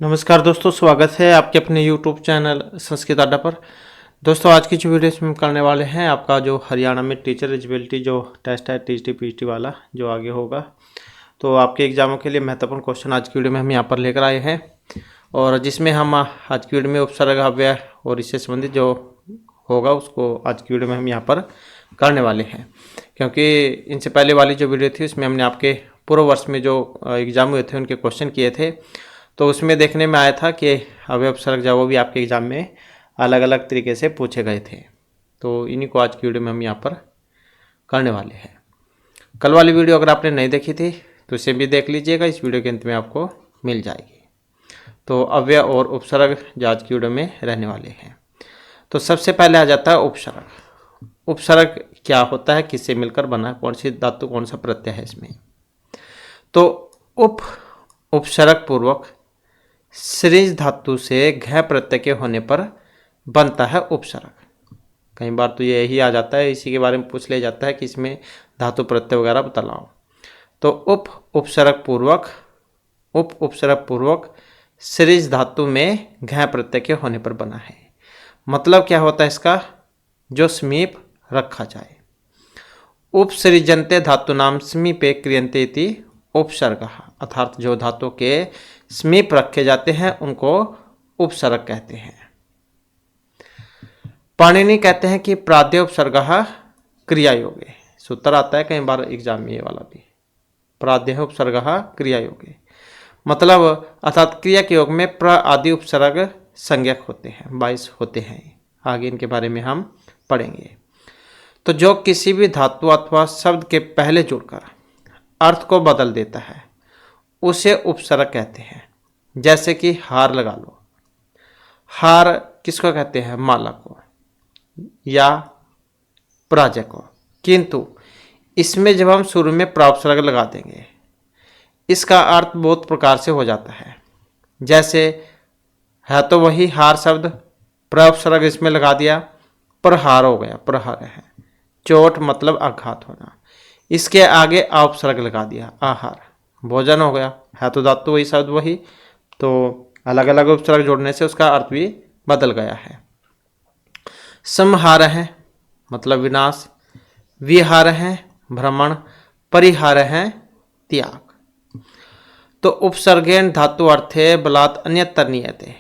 नमस्कार दोस्तों, स्वागत है आपके अपने YouTube चैनल संस्कृत अड्डा पर। दोस्तों, आज की जो वीडियो इसमें हम करने वाले हैं, आपका जो हरियाणा में टीचर एलिजिबिलिटी जो टेस्ट है टीजीटी पीजीटी वाला जो आगे होगा, तो आपके एग्जामों के लिए महत्वपूर्ण क्वेश्चन आज की वीडियो में हम यहाँ पर लेकर आए हैं। और जिसमें हम आज की वीडियो में उपसर्ग, अव्यय और इससे संबंधित जो होगा उसको आज की वीडियो में हम यहाँ पर करने वाले हैं। क्योंकि इनसे पहले वाली जो वीडियो थी उसमें हमने आपके पूर्व वर्ष में जो एग्ज़ाम हुए थे उनके क्वेश्चन किए थे, तो उसमें देखने में आया था कि अव्यय उपसर्ग जो वो भी आपके एग्ज़ाम में अलग अलग तरीके से पूछे गए थे। तो इन्हीं को आज की वीडियो में हम यहाँ पर करने वाले हैं। कल वाली वीडियो अगर आपने नहीं देखी थी तो इसे भी देख लीजिएगा, इस वीडियो के अंत में आपको मिल जाएगी। तो अव्यय और उपसर्ग जो आज की वीडियो में रहने वाले हैं। तो सबसे पहले आ जाता है उपसर्ग। उपसर्ग क्या होता है, किससे मिलकर बना, कौन सी धातु कौन सा प्रत्यय है इसमें। तो उपसर्ग पूर्वक सृज धातु से घ प्रत्यय के होने पर बनता है उपसर्ग। कई बार तो यही आ जाता है, इसी के बारे में पूछ लिया जाता है कि इसमें धातु प्रत्यय वगैरह बतलाओ। तो उपसर्ग पूर्वक सृज धातु में घ प्रत्यय के होने पर बना है। मतलब क्या होता है इसका, जो समीप रखा जाए। उपसृजन्ते धातु नाम समीपे क्रियन्ते इति उपसर्ग, अर्थात जो धातु के समीप रखे जाते हैं उनको उपसर्ग कहते हैं। पाणिनि कहते हैं कि प्राद्य उपसर्ग क्रिया योगे। सूत्र आता है कई बार एग्जाम में ये वाला भी, प्राद्य उपसर्ग क्रिया योगे। मतलब अर्थात क्रिया के योग में प्र आदि उपसर्ग संज्ञक होते हैं, 22 होते हैं। आगे इनके बारे में हम पढ़ेंगे। तो जो किसी भी धातु अथवा शब्द के पहले जुड़कर अर्थ को बदल देता है उसे उपसर्ग कहते हैं। जैसे कि हार लगा लो, हार किसको कहते हैं, माला को या प्राजय को। किंतु इसमें जब हम शुरू में प्राउपसर्ग लगा देंगे इसका अर्थ बहुत प्रकार से हो जाता है। जैसे है तो वही हार शब्द, प्राउपसर्ग इसमें लगा दिया, प्रहार हो गया, प्रहार है। चोट मतलब आघात होना, इसके आगे उपसर्ग लगा दिया, आहार, भोजन हो गया। है तो धातु वही शब्द वही, तो अलग अलग उपसर्ग जोड़ने से उसका अर्थ भी बदल गया है। संहार है मतलब विनाश, विहार है भ्रमण, परिहार है त्याग। तो उपसर्गेण धातु अर्थे बलात् अन्यत्र नीयते,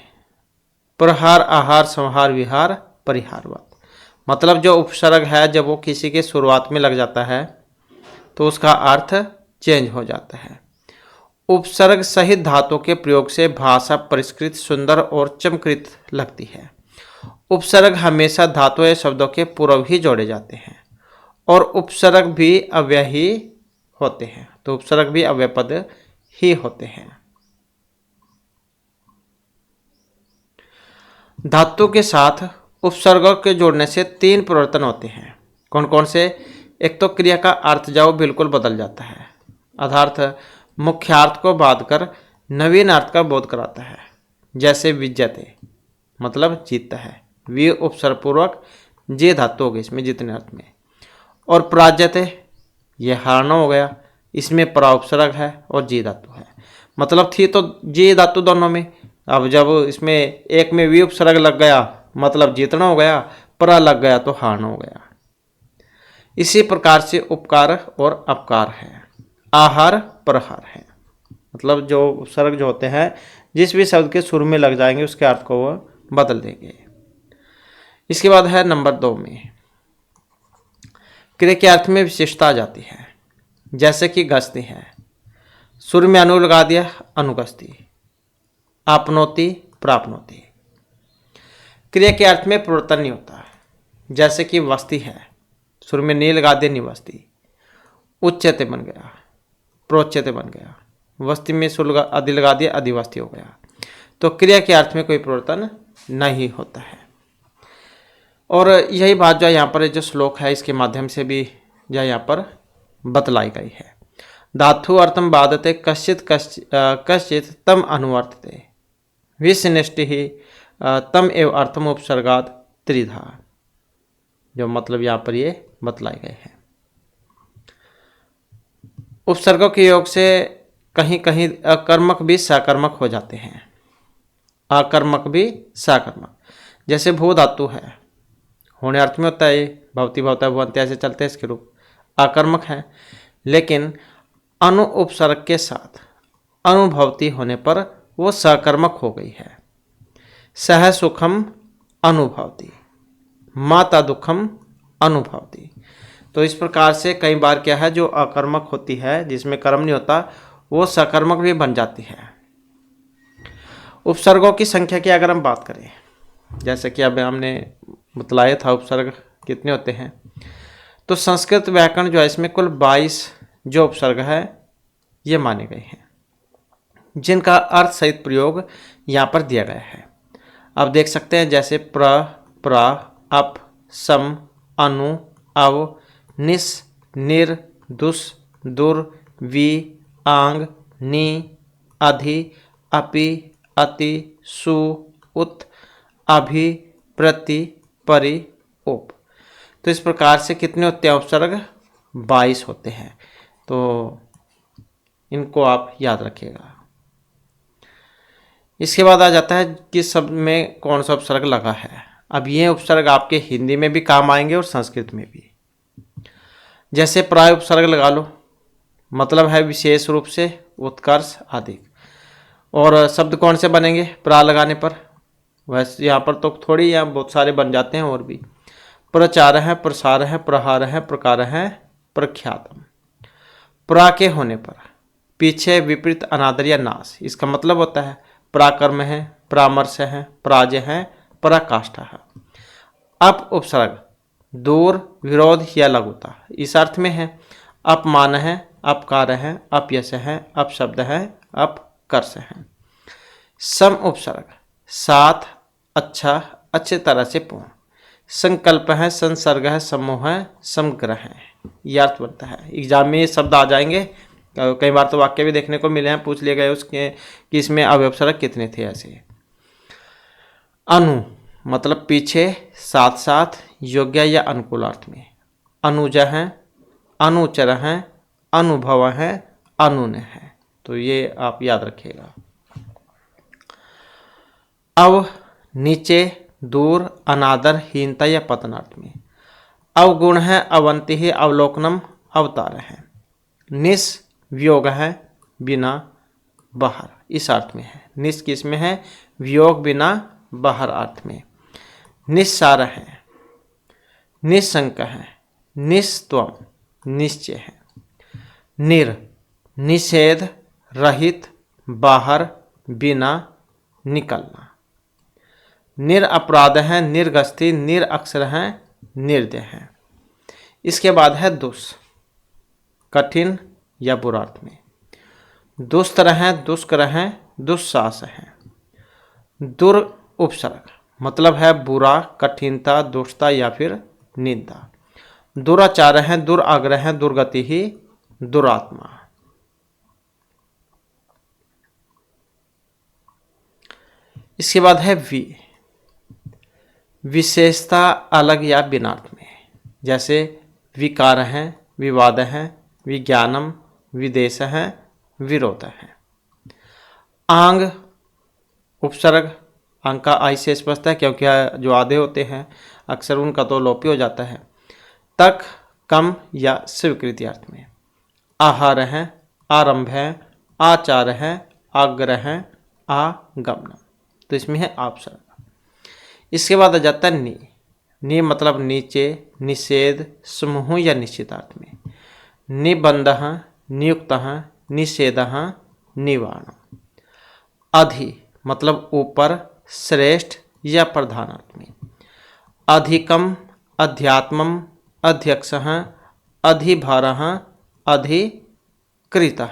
प्रहार, आहार, संहार, विहार, परिहारवत्। मतलब जो उपसर्ग है जब वो किसी के शुरुआत में लग जाता है तो उसका अर्थ चेंज हो जाता है। उपसर्ग सहित धातु के प्रयोग से भाषा परिष्कृत, सुंदर और चमकृत लगती है। उपसर्ग हमेशा धातु या शब्दों के पूर्व ही जोड़े जाते हैं और उपसर्ग भी अव्यय ही होते हैं। तो उपसर्ग भी अव्यय पद ही होते हैं। धातु के साथ उपसर्गों के जोड़ने से 3 परिवर्तन होते हैं। कौन कौन से? एक तो क्रिया का अर्थ जो बिल्कुल बदल जाता है, अर्थात मुख्यार्थ को बाध कर नवीन अर्थ का बोध कराता है। जैसे विजयते मतलब जीतता है, वी उपसर्ग पूर्वक जे धातु हो गई इसमें जितने अर्थ में। और पराजयते ये हारना हो गया, इसमें परा उपसर्ग है और जी धातु है। मतलब थी तो जी धातु दोनों में, अब जब इसमें एक में वी उपसर्ग लग गया मतलब जीतना हो गया, परा लग गया तो हारना हो गया। इसी प्रकार से उपकार और अपकार है, आहार प्रहार है। मतलब जो उपसर्ग जो होते हैं जिस भी शब्द के शुरू में लग जाएंगे उसके अर्थ को वो बदल देंगे। इसके बाद है नंबर 2 में क्रिया के अर्थ में विशेषता आ जाती है। जैसे कि गस्ती है, शुरू में अनु लगा दिया, अनुगस्ती, आपनोति, प्राप्नोति। क्रिया के अर्थ में परिवर्तन नहीं होता। जैसे कि वस्ती है, शुरू में नी लगा दिया, निवस्ती, उच्चते बन गया, प्रोच्यते बन गया, वस्ती में सुर आदि लगा दिया, अधिवस्ती हो गया। तो क्रिया के अर्थ में कोई परिवर्तन नहीं होता है। और यही बात जो यहाँ पर जो श्लोक है इसके माध्यम से भी जो यहाँ पर बतलाई गई है। धातु अर्थम बाधते कश्चित तम अनुवर्तते, विशिष्टि ही तम एव अर्थम उपसर्गात् त्रिधा। जो मतलब यहाँ पर ये बतलाई गए हैं। उपसर्गों के योग से कहीं कहीं अकर्मक भी सकर्मक हो जाते हैं। आकर्मक भी साकर्मक। जैसे भू धातु है, होने अर्थ में होता है, ये भवती भवता भवंती ऐसे चलते हैं इसके रूप, आकर्मक है। लेकिन अनु उपसर्ग के साथ अनुभवती होने पर वो सकर्मक हो गई है। सह सुखम अनुभवती, माता दुखम अनुभवती। तो इस प्रकार से कई बार क्या है, जो अकर्मक होती है जिसमें कर्म नहीं होता, वो सकर्मक भी बन जाती है। उपसर्गों की संख्या की अगर हम बात करें, जैसे कि अब हमने बतलाया था उपसर्ग कितने होते हैं, तो संस्कृत व्याकरण जो है इसमें कुल 22 जो उपसर्ग है ये माने गए हैं, जिनका अर्थ सहित प्रयोग यहाँ पर दिया गया है। अब देख सकते हैं जैसे प्र, प्रा, अप, सम, अनु, अव, निस, निर, दुस, दुर, वि, आंग, नि, अधि, अपि, अति, सु, उत, अभि, प्रति, परि, उप। तो इस प्रकार से कितने होते हैं उपसर्ग? 22 होते हैं। तो इनको आप याद रखिएगा। इसके बाद आ जाता है किस शब्द में कौन सा उपसर्ग लगा है। अब ये उपसर्ग आपके हिंदी में भी काम आएंगे और संस्कृत में भी। जैसे प्राय उपसर्ग लगा लो, मतलब है विशेष रूप से, उत्कर्ष आदि। और शब्द कौन से बनेंगे प्रा लगाने पर? वैसे यहाँ पर तो थोड़ी, यहाँ बहुत सारे बन जाते हैं और भी। प्रचार है, प्रसार है, प्रहार है, प्रकार है, प्रख्यातम। प्रा के होने पर पीछे विपरीत अनादर या नाश, इसका मतलब होता है पराक्रम है, परामर्श है, पराजय है, पराकाष्ठा है। अप उपसर्ग दूर, विरोध या लघुता, इस अर्थ में है। अपमान है, अपकार है, अपयश है, अपशब्द है, अपकर्ष है। सम उपसर्ग साथ, अच्छा, अच्छे तरह से पूर्ण। संकल्प है, संसर्ग है, समूह है, समग्र है, यह अर्थ बनता है। एग्जाम में ये शब्द आ जाएंगे, कई बार तो वाक्य भी देखने को मिले हैं, पूछ लिए गए उसके कि इसमें अव्यपसर्ग कितने थे। ऐसे अनु मतलब पीछे, साथ साथ, योग्य या अनुकूल अर्थ में। अनुज है, अनुचर है, अनुभव है, अनुन है। तो ये आप याद रखिएगा। अव नीचे, दूर, अनादर, हीनता या पतनार्थ में। अवगुण है, अवंति है, अवलोकनम, अवतार है। निस वियोग है, बिना, बाहर, इस अर्थ में है। निस किस में है? वियोग, बिना, बाहर अर्थ में। निस्सार है, निशंक है, निस्त्वम, निश्चय है। निर निषेध, रहित, बाहर, बिना, निकलना। निर अपराध है, निर्गस्ती, निर अक्षर है, निर्दय है। इसके बाद है दुष, कठिन या बुरा अर्थ में। दुस्तर है, दुष्कर है, दुस्साहस है। दुर उपसर्ग मतलब है बुरा, कठिनता, दुष्टता या फिर निंदा। दुराचार है, दुराग्रह है, दुर्गति ही, दुरात्मा। इसके बाद है वि, विशेषता, अलग या बिनार्थ में। जैसे विकार है, विवाद है, विज्ञानम, विदेश है, विरोध है। आंग उपसर्ग, अंग का आई से स्पष्ट है क्योंकि जो आधे होते हैं अक्सर उनका तो लोप ही हो जाता है। तक, कम या स्वीकृति अर्थ में। आहार है, आरंभ है, आचार है, आग्रह है, आगमन। तो इसमें है उपसर्ग। इसके बाद आ जाता है नि। नि मतलब नीचे, निषेध, समूह या निश्चित अर्थ में। निबंध, नियुक्त, निषेध, निवारण। अधि मतलब ऊपर, श्रेष्ठ या प्रधान अर्थ में। अधिकम, अध्यात्मम, अध्यक्ष, अधिभार, अधिकृत।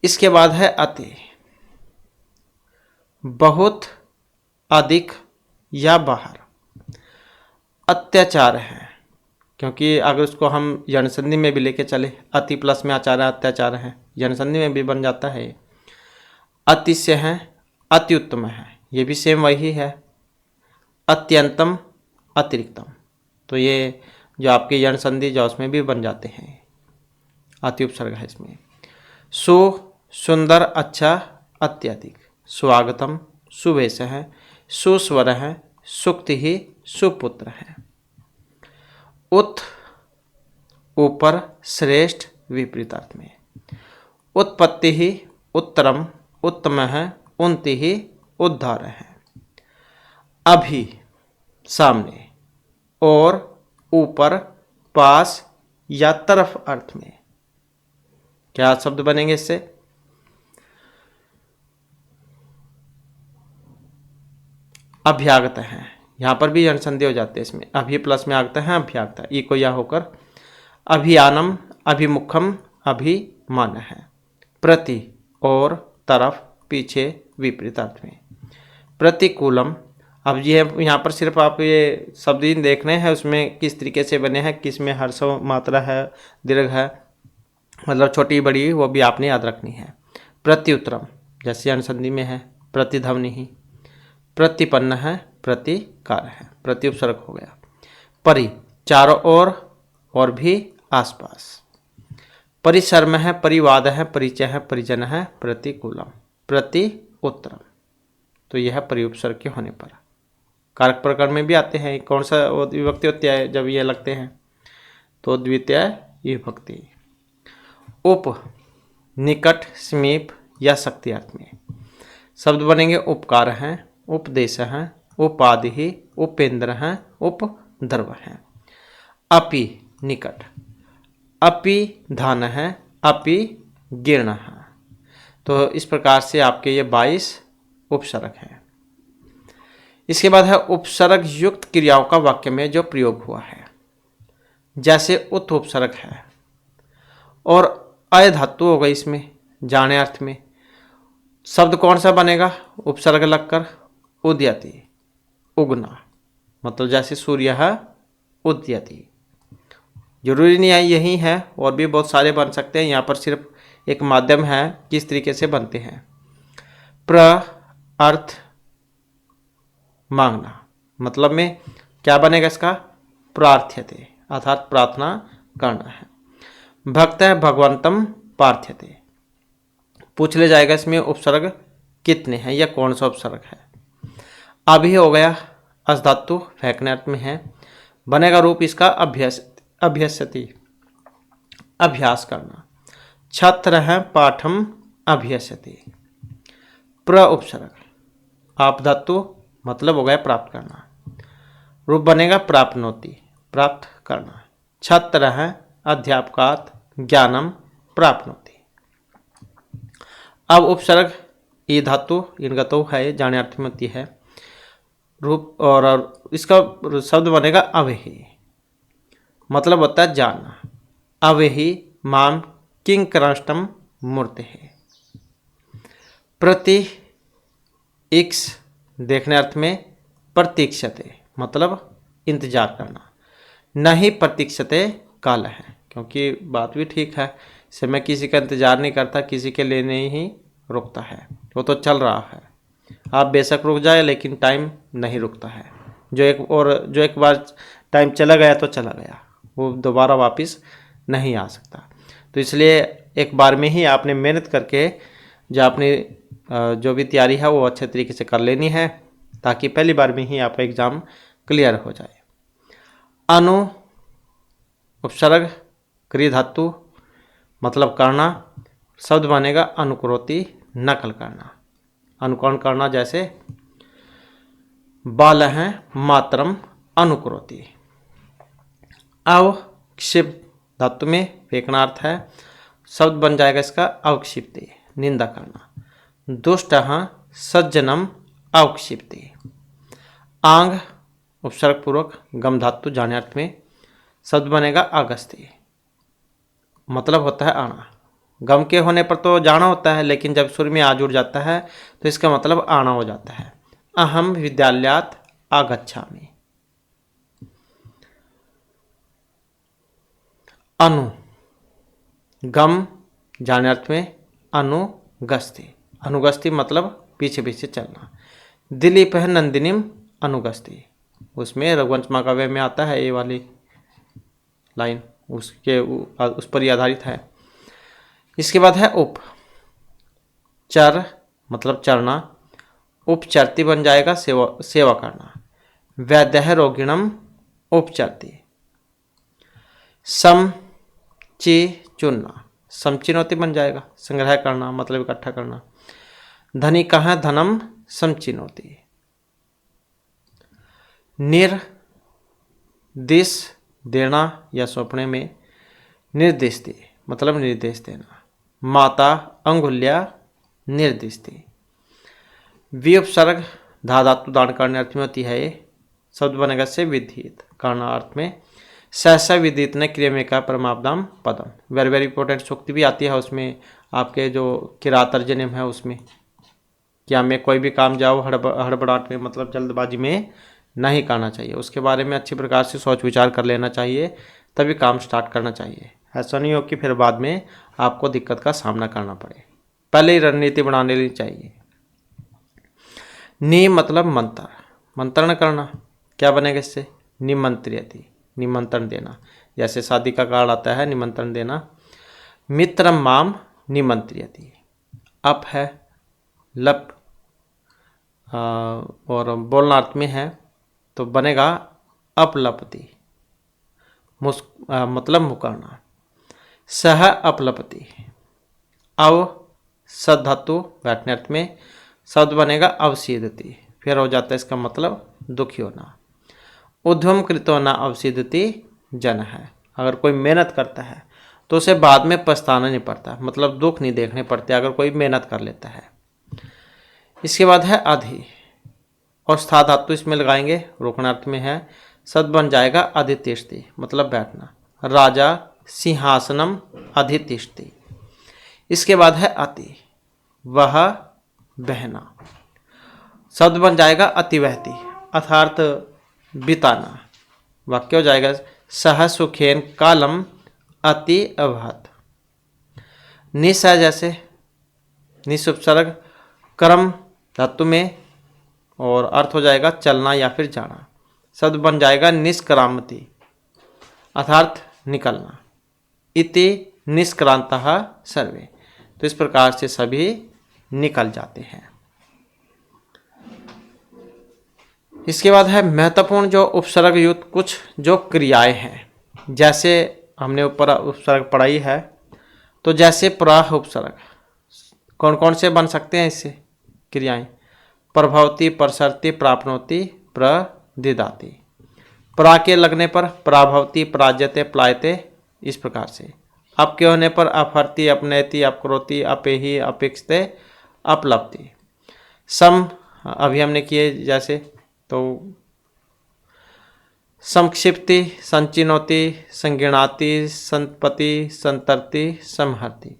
इसके बाद है अति, बहुत, अधिक या बाहर। अत्याचार है, क्योंकि अगर उसको हम जनसंधि में भी लेके चले, अति प्लस में आचार है, अत्याचार है, जनसंधि में भी बन जाता है। अतिशय है, अति उत्तम है, ये भी सेम वही है। अत्यंतम, अतिरिक्तम, तो ये जो आपके जनसंधि जो उसमें भी बन जाते हैं, अति उपसर्ग है इसमें। सु सुंदर, अच्छा, अत्यधिक। स्वागतम, सुवेशः, सुस्वरः, सुक्तिः, सुपुत्र है। उत ऊपर, श्रेष्ठ विपरीत अर्थ में। उत्पत्ति ही उत्तरम, उत्तम है, उन्नति ही उद्धार है। अभी सामने, और ऊपर, पास या तरफ अर्थ में। क्या शब्द बनेंगे इससे? अभ्यागत है, यहां पर भी अनुसंधि हो जाते हैं इसमें। अभी प्लस में आगता है अभ्यागता, ई को या होकर। अभियानम, अभिमुखम, अभिमान है। प्रति और तरफ, पीछे, विपरीत अर्थ में। प्रतिकूलम, अब ये यहाँ पर सिर्फ आप ये शब्द ही देखने हैं, उसमें किस तरीके से बने हैं, किस में हर्ष मात्रा है, दीर्घ है, मतलब छोटी बड़ी, वो भी आपने याद रखनी है। प्रत्युत्तरम, जैसे अनुसंधि में है, प्रतिध्वनि ही। प्रतिपन्न है, प्रतिकार है, प्रति उपसर्ग हो गया। परि, चारों ओर और भी आसपास। परिसर्म है, परिवाद है, परिचय है, परिजन है, प्रतिकूलम, प्रति उत्तरम। तो यह परिउपसर्ग के होने पर। कारक प्रकरण में भी आते हैं, कौन सा विभक्ति होती है जब ये लगते हैं, तो द्वितीय विभक्ति। उप, निकट, समीप या शक्ति अर्थ में। शब्द बनेंगे उपकार हैं, उपदेश हैं, उपाधि ही, उपेंद्र हैं, उपद्रव हैं। अपि, निकट। अपि धान है, अपि गिर्ण है। तो इस प्रकार से आपके ये 22 उपसर्ग हैं। इसके बाद है उपसर्ग युक्त क्रियाओं का वाक्य में जो प्रयोग हुआ है। जैसे उत उपसर्ग है और अय धातु हो गई इसमें जाने अर्थ में। शब्द कौन सा बनेगा उपसर्ग लगकर? उदयति, उगना, मतलब जैसे सूर्य है उदयति। जरूरी नहीं है यही है, और भी बहुत सारे बन सकते हैं, यहाँ पर सिर्फ एक माध्यम है किस तरीके से बनते हैं। प्र, अर्थ मांगना, मतलब में क्या बनेगा इसका? प्रार्थ्यते, अर्थात प्रार्थना करना है। भक्त है, भगवंतम पार्थ्यते, पूछ ले जाएगा इसमें उपसर्ग कितने हैं या कौन सा उपसर्ग है। अभी हो गया, अस धातु फेंकने अर्थ में है, बनेगा रूप इसका अभ्यस्यति, अभ्यास करना। छात्र है, पाठम अभ्यस्यति। प्र उपसर्ग, आप धातु मतलब हो गया प्राप्त करना, रूप बनेगा प्राप्नोति, प्राप्त करना। छात्र है, अध्यापकात् ज्ञानम प्राप्नोति। अब उपसर्ग ये धातु इनगतो है, जाने अर्थ में होती है रूप, और इसका शब्द बनेगा अवेहि, मतलब होता है जानना। अवेहि माम किंकराष्टम मूर्ति है। प्रति इक्स, देखने अर्थ में। प्रतीक्षते, मतलब इंतजार करना। नहीं प्रतीक्षते काल है, क्योंकि बात भी ठीक है, समय किसी का इंतजार नहीं करता, किसी के लिए नहीं ही रुकता है, वो तो चल रहा है। आप बेशक रुक जाए लेकिन टाइम नहीं रुकता है। जो एक बार टाइम चला गया तो चला गया, वो दोबारा वापस नहीं आ सकता। तो इसलिए एक बार में ही आपने मेहनत करके जो आपने जो भी तैयारी है वो अच्छे तरीके से कर लेनी है, ताकि पहली बार में ही आपका एग्ज़ाम क्लियर हो जाए। अनु उपसर्ग क्रिया धातु मतलब करना, शब्द बनेगा अनुकरोति, नकल करना, अनुकरण करना। जैसे बाल हैं, मातरम अनुकरोति। अवक्षिप्त धातु में फेंकना अर्थ है, शब्द बन जाएगा इसका अवक्षिप्ति, निंदा करना। दुष्ट सज्जनम अवक्षिप्ति। आंग उपसर्ग पूर्वक गम धातु जाने अर्थ में, शब्द बनेगा अगस्ती, मतलब होता है आना। गम के होने पर तो जाना होता है, लेकिन जब सुर में आ जुड़ जाता है तो इसका मतलब आना हो जाता है। अहम विद्यालयात आगच्छामि। अनु गम जाने अर्थ में, अनुगस्ती, अनुगस्ती मतलब पीछे पीछे चलना। दिलीप है नंदिनीम अनुगस्ती, उसमें रघुवंश महाकाव्य में आता है ये वाली लाइन, उस पर ही आधारित है। इसके बाद है उप, चर मतलब चरना, उपचरती बन जाएगा सेवा करना। वैद्य रोगिणम उपचरती। समची चुनना, समचिनोति बन जाएगा, संग्रह करना मतलब इकट्ठा करना। धनिकः धनम समचिनोति। निर्दिश देना या सौंपने में निर्दिष्टि मतलब निर्देश देना। माता अंगुल्या निर्दिष्टि। विउपसर्ग धा धातु दान करने अर्थ में होती है। ये शब्द बनेगा से विदित करना अर्थ में। सहसा विदित ने क्रिया में का परमापदाम पदम। वेरी वेरी इंपॉर्टेंट सूक्ति भी आती है उसमें, आपके जो किरात अर्जनियम है उसमें, क्या में कोई भी काम जाओ हड़बड़ाहट में मतलब जल्दबाजी में नहीं करना चाहिए, उसके बारे में अच्छी प्रकार से सोच विचार कर लेना चाहिए, तभी काम स्टार्ट करना चाहिए। ऐसा नहीं हो कि फिर बाद में आपको दिक्कत का सामना करना पड़े, पहले ही रणनीति बना लेनी चाहिए। नि मतलब मंत्र, मंत्रण करना, क्या बनेगा इससे? निमंत्रियति, निमंत्रण देना। जैसे शादी का कार्ड आता है निमंत्रण देना। मित्रम माम निमंत्रियति। अप है लप और बोलना अर्थ में है तो बनेगा अपलपति, मतलब मुकरना। सह अपलपति। अव सद धातु बैठने अर्थ में शब्द बनेगा अवसीदति, फिर हो जाता है इसका मतलब दुखी होना। उद्यम कृतो न अवसीदति जन है, अगर कोई मेहनत करता है तो उसे बाद में पछताना नहीं पड़ता, मतलब दुख नहीं देखने पड़ते अगर कोई मेहनत कर लेता है। इसके बाद है अधि और स्था धातु इसमें लगाएंगे, रोकना अर्थ में है। शब्द बन जाएगा अधितिष्ठति मतलब बैठना। राजा सिंहासनम अधितिष्ठति। इसके बाद है अति, वह बहना। शब्द बन जाएगा अतिवहती अर्थात बिताना। वाक्य हो जाएगा सह सुखेन कालम अति अवहत। निस है जैसे निस उपसर्ग कर्म धातु में और अर्थ हो जाएगा चलना या फिर जाना। शब्द बन जाएगा निष्क्रामति अर्थात निकलना। इति निष्क्रांतः सर्वे, तो इस प्रकार से सभी निकल जाते हैं। इसके बाद है महत्वपूर्ण जो उपसर्ग युक्त कुछ जो क्रियाएं हैं, जैसे हमने ऊपर उपसर्ग पढ़ाई है, तो जैसे प्राह उपसर्ग कौन कौन से बन सकते हैं इससे क्रियाएं? प्रभवती, प्रसरती, प्राप्नोति, प्रदिदाति। प्रा के लगने पर प्राभवती, प्राज्यते, प्लायते, इस प्रकार से। अप के होने पर अपहरती, अपनयति, अपकरोति, अपेहि, अपेक्षते, अपलब्धि। सम अभी हमने किए जैसे, तो संक्षिप्ति, संचिनोति, संगिणाति, संतपति, संतरति, समहरति।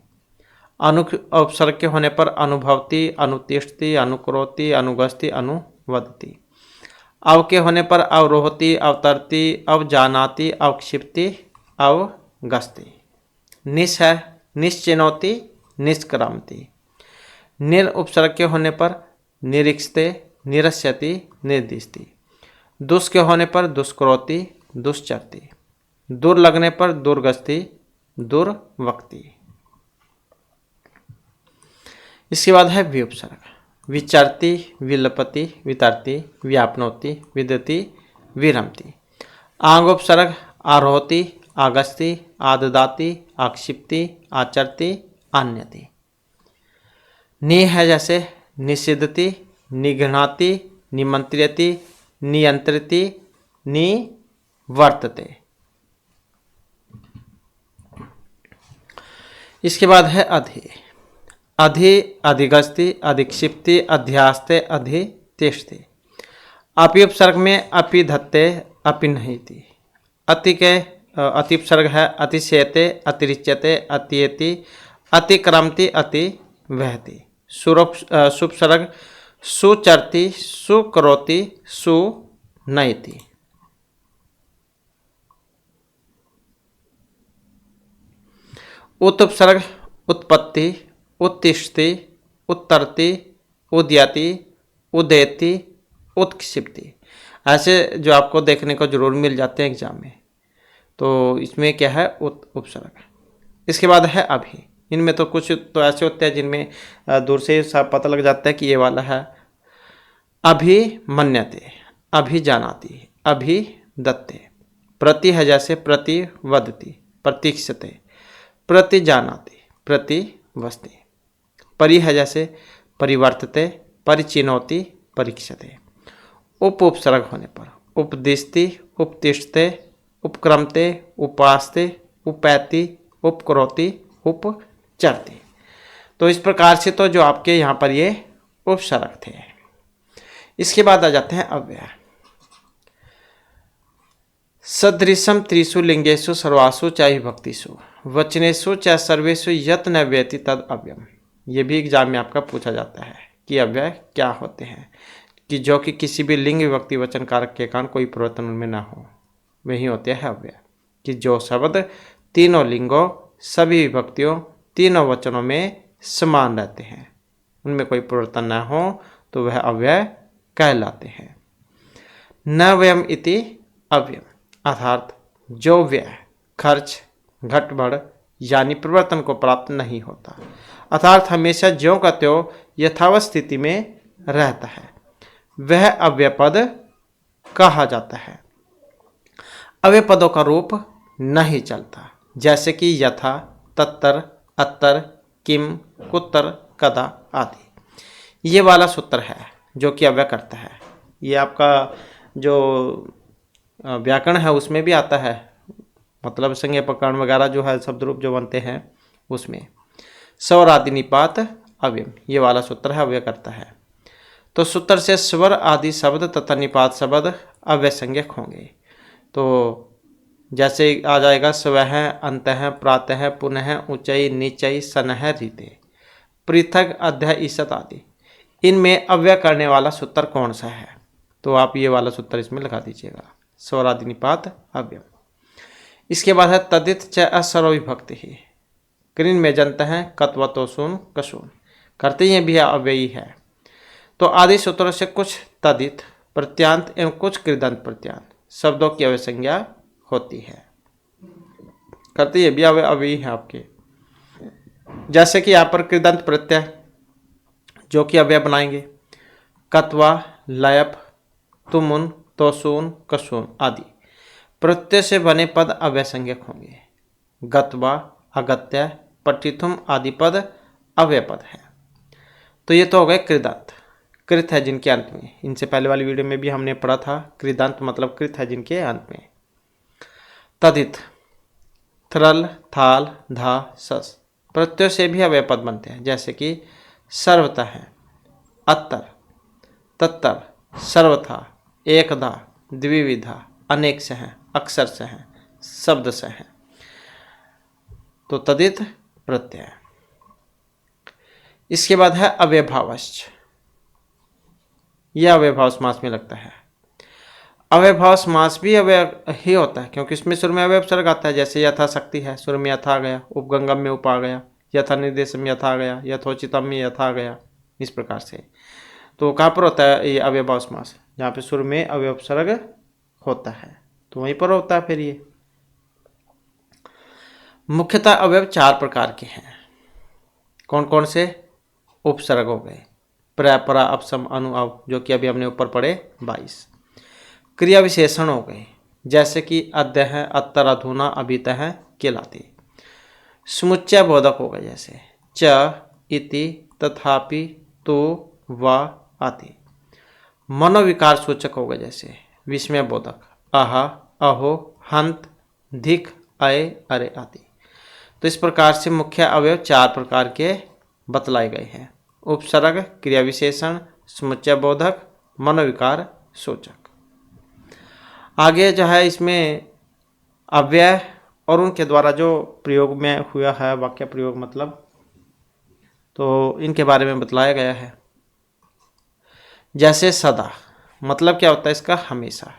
उपसर्ग के होने पर अनुभवती, अनुतिष्ठति, अनुकरोति, अनुगस्ति, अनुवदति। अव के होने पर अवरोहती, अवतरती, अवजानाति, अवक्षिप्ति, अवगस्ति। निश है निश्चिनोति, निष्क्रामति। निर उपसर्ग के होने पर निरीक्षते, निरस्यति, निर्दिष्टि। दुष् के होने पर दुष्करोति, दुश्चरति। दुर लगने पर दुर्गस्ति, दुर्वक्ति। इसके बाद है विउपसर्ग। विचरति, विलपति, वितरति, व्यापनोति, विदति, विरमति। आंगोपसर्ग आरोहति, आगस्ति, आददाति, आक्षिप्ति, आचरति, आन्यति। नि है जैसे निषिद्धति, निघ्नाति, निमंत्रियति, नियंत्रिति, निवर्तते। इसके बाद है अधि। अधि अधिगस्ति, अधिक्षिप्ति, अध्यास्ते, अधितिष्ठति। अपि उपसर्ग में अपि धत्ते, अपि नहीति। अति के अति उपसर्ग है अतिशयते, अतिरिच्यते, अतियति, अतिक्रमति, अति वहति। सुपसर्ग सुचरति, सुकरोति, सुनयति। उत्पसर्ग उत्पत्ति, उत्तिष्ठति, उत्तरति, उदयति, उदेति, उत्क्षिप्ति। ऐसे जो आपको देखने को जरूर मिल जाते हैं एग्जाम में, तो इसमें क्या है उपसर्ग। इसके बाद है अभी। इनमें तो कुछ तो ऐसे होते हैं जिनमें दूर से सब पता लग जाता है कि ये वाला है अभिमन्यते, अभिजानाति, अभिदत्ते। प्रति है जैसे प्रतिवदति, प्रतीक्षते, प्रतिजानाति, प्रतिवस्ति। परि है जैसे परिवर्तते, परिचिनोति, परीक्षते। उपसर्ग होने पर उपदिशति, उपतिष्ठते, उपक्रमते, उपासते, उपैति, उपकरोति, उपचरति। तो इस प्रकार से तो जो आपके यहाँ पर ये उपसर्ग थे। इसके बाद आ जाते हैं अव्यय। सदृशम त्रिषु लिंगेषु सर्वासु च विभक्तिषु वचनेषु च सर्वेषु यत् न व्यति तद अव्ययम। ये भी एग्जाम में आपका पूछा जाता है कि अव्यय क्या होते हैं, कि जो कि किसी भी लिंग विभक्ति वचन कारक के कारण कोई परिवर्तन उनमें ना हो, वही होते हैं अव्यय। कि जो शब्द तीनों लिंगों, सभी विभक्तियों, तीनों वचनों में समान रहते हैं, उनमें कोई परिवर्तन ना हो, तो वह अव्यय कहलाते हैं। न व्ययम इति अव्ययम, अर्थात जो व्यय, खर्च, घट बढ़ यानी परिवर्तन को प्राप्त नहीं होता, अर्थात हमेशा ज्यों का त्यों यथावत स्थिति में रहता है, वह अव्यय पद कहा जाता है। अव्यय पदों का रूप नहीं चलता, जैसे कि यथा, तत्तर, अत्तर, किम, कुत्तर, कदा आदि। ये वाला सूत्र है जो कि अव्यय करता है। ये आपका जो व्याकरण है उसमें भी आता है, मतलब संज्ञा प्रकरण वगैरह जो है शब्द रूप जो बनते हैं उसमें। स्वर आदि निपात अव्यय, ये वाला सूत्र है, अव्यय करता है। तो सूत्र से स्वर आदि शब्द तथा निपात शब्द अव्यय संज्ञक होंगे। तो जैसे आ जाएगा स्वः, अंतः, प्रातः, पुनः, ऊंचाई, नीचाई, सनह, रीते, पृथक, अध्याय, ईसत आदि। इनमें अव्यय करने वाला सूत्र कौन सा है, तो आप ये वाला सूत्र इसमें लगा दीजिएगा, स्वरादि निपात अव्यय। इसके बाद है तदित च असर्व विभक्ति ही कृन में जनता है कत्वतोसून कसून, करते हैं भी अव्ययी है। तो आदि सूत्रों से कुछ तदित प्रत्यांत एवं कुछ कृदंत प्रत्यांत शब्दों की अव्यय संज्ञा होती है, करते ये भी अव्ययी है आपके। जैसे कि यहाँ पर कृदंत प्रत्यय जो कि अव्यय बनाएंगे, कत्वा, लयप, तुमुन, तोसून, कसून आदि प्रत्यय से बने पद अव्यय संज्ञक होंगे। गत्वा, अगत्य, पठितुम आदि पद अव्यय पद है। तो ये तो हो गए कृदंत, कृत है जिनके अंत में। इनसे पहले वाली वीडियो में भी हमने पढ़ा था कृदंत मतलब कृत है जिनके अंत में। तदित थ्रल, थाल, धा, सस प्रत्यय से भी अव्यय पद बनते हैं, जैसे कि सर्वतः है, अत्तर, तत्तर, सर्वथा, एकधा, द्विविधा, अनेक से हैं, अक्षर से हैं, शब्द से हैं। तो तदित प्रत्यय। इसके बाद है अव्ययभावश्च, यह अव्ययभाव समास में लगता है। अव्ययभाव समास भी अव्यय ही होता है, क्योंकि इसमें शुरू में अव्यय उपसर्ग आता है। जैसे यथाशक्ति है, शुरू में यथा आ गया, उपगंगम में उप आ गया, यथा निर्देश में यथा आ गया, यथोचितम में यथा आ गया, इस प्रकार से। तो कहाँ पर होता है ये अव्ययभाव समास, जहाँ पे शुरू में अव्यय उपसर्ग होता है, तो वहीं पर होता है फिर ये। मुख्यतः अव्यय 4 प्रकार के हैं। कौन कौन से? उपसर्ग हो गए, प्र, परा, अपसम, अनु, अव, जो कि अभी हमने ऊपर पढ़े 22। क्रिया विशेषण हो गए, जैसे कि अद्य है, अत्तर, अधुना, अभितः, केलाते। समुच्चय बोधक हो गए, जैसे च, इति, तथापि, तो, व आदि। मनोविकार सूचक हो गए, जैसे विस्मय बोधक अह, अहो, हंत, धिक, अय, अरे आदि। तो इस प्रकार से मुख्य अवयव 4 प्रकार के बतलाए गए हैं: उपसर्ग, क्रिया विशेषण, समुच्चय बोधक, मनोविकार सूचक। आगे जो है इसमें अव्यय और उनके द्वारा जो प्रयोग में हुआ है, वाक्य प्रयोग मतलब, तो इनके बारे में बतलाया गया है। जैसे सदा, मतलब क्या होता है इसका? हमेशा।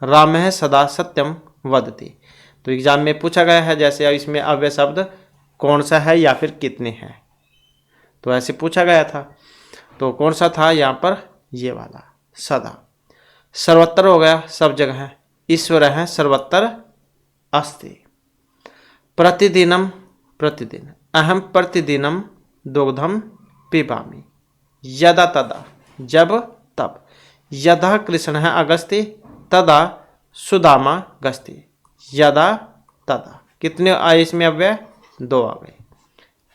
राम है सदा सत्यम वदति, तो एग्जाम में पूछा गया है। जैसे इसमें अव्यय शब्द कौन सा है या फिर कितने हैं, तो ऐसे पूछा गया था। तो कौन सा था यहाँ पर? ये वाला सदा। सर्वत्र हो गया, सब जगह है, ईश्वर है सर्वत्र अस्ति। प्रतिदिनम, प्रतिदिन, अहम प्रतिदिनम दुग्धम पिबामि, यदा तदा, जब तब। यदा कृष्णः अगस्ति तदा सुदामा गस्ति। यदा तदा कितने आए इसमें अव्यय? 2 आ गए।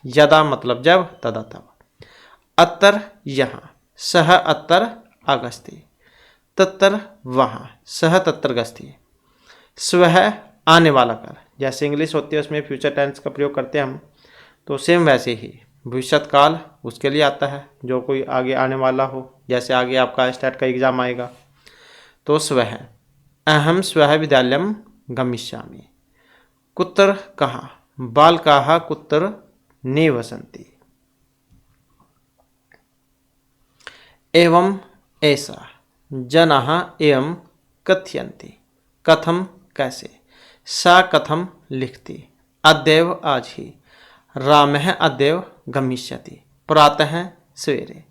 यदा मतलब जब, तदा तब। अत्तर यहाँ, सह अत्तर अगस्ति। तत्तर वहाँ, सह तत्तर गस्ति। स्वह आने वाला काल, जैसे इंग्लिश होती है उसमें फ्यूचर टेंस का प्रयोग करते हैं हम, तो सेम वैसे ही भविष्यत काल उसके लिए आता है जो कोई आगे आने वाला हो, जैसे आगे आपका स्टेट का एग्जाम आएगा। तो स्वह, अहम स्वह विद्यालयम गमिष्यामि। कुत्र कहाँ, बालकाः कुत्र निवसन्ति। एवं ऐसा, जनाः एवं कथयन्ति, कथम कैसे, सा कथम लिखती, अद्यैव आज ही, रामः अद्यैव गमिष्यति, प्रातः सवेरे,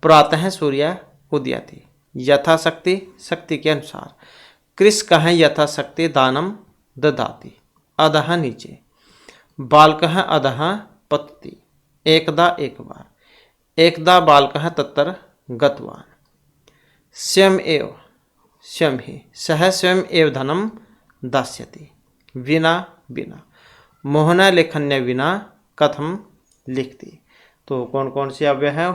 प्रातः सूर्य उदयति, यथाशक्ति शक्ति के अनुसार, कृषकः यथाशक्ति दानम ददाति, अधः नीचे, बालकः अधः पतति, एकदा एक बार, एकदा बालकः तत्र गतवान्, स्वयं एव स्वयं ही, सह स्वयं एव धनम दास्यति, विना बिना, मोहना लेखन्य विना कथम लिखती। तो कौन कौन से अव्यय हैं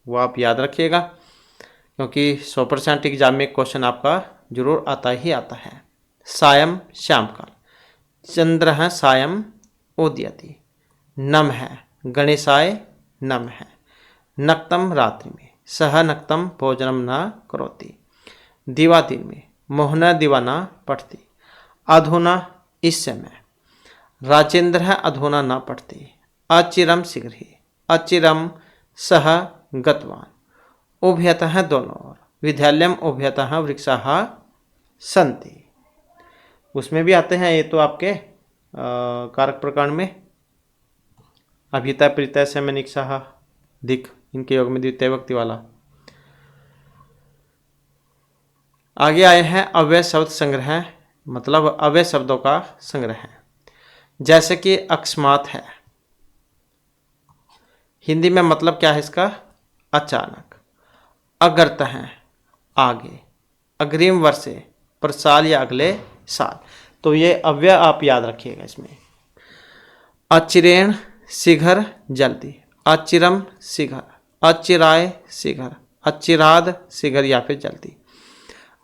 वो आप याद रखिएगा, क्योंकि 100% एग्जाम में क्वेश्चन आपका जरूर आता ही आता है। सायं श्याम काल, चंद्र सायं उदयति, नम है गणेशाय नम है, नक्तम रात्रि में, सह नक्तम भोजनम न करोति, दिवा दिन में, मोहना दिवाना पढ़ती, अधुना इस समय, राजेंद्र अधुना न पढ़ती, अचिरम शीघ्र ही, अचिरम सह गतवान, उभयतः दोनों ओर, विद्यालयम उभयतः वृक्षाः सन्ति। उसमें भी आते हैं, ये तो आपके कारक प्रकरण में, अभिता प्रीतः से निक्षाः दिख, इनके योग में द्वितीय व्यक्ति वाला। आगे आए हैं अव्यय शब्द संग्रह, मतलब अव्यय शब्दों का संग्रह है। जैसे कि अकस्मात है, हिंदी में मतलब क्या है इसका? अचानक। अगर्त है आगे, अग्रिम वर्षे पर साल या अगले साल। तो ये अव्यय आप याद रखिएगा इसमें। अचिरेण शीघ्र जल्दी, अचिरम शीघ्र, अचिराय शीघ्र, अचिराद शीघ्र या फिर जल्दी,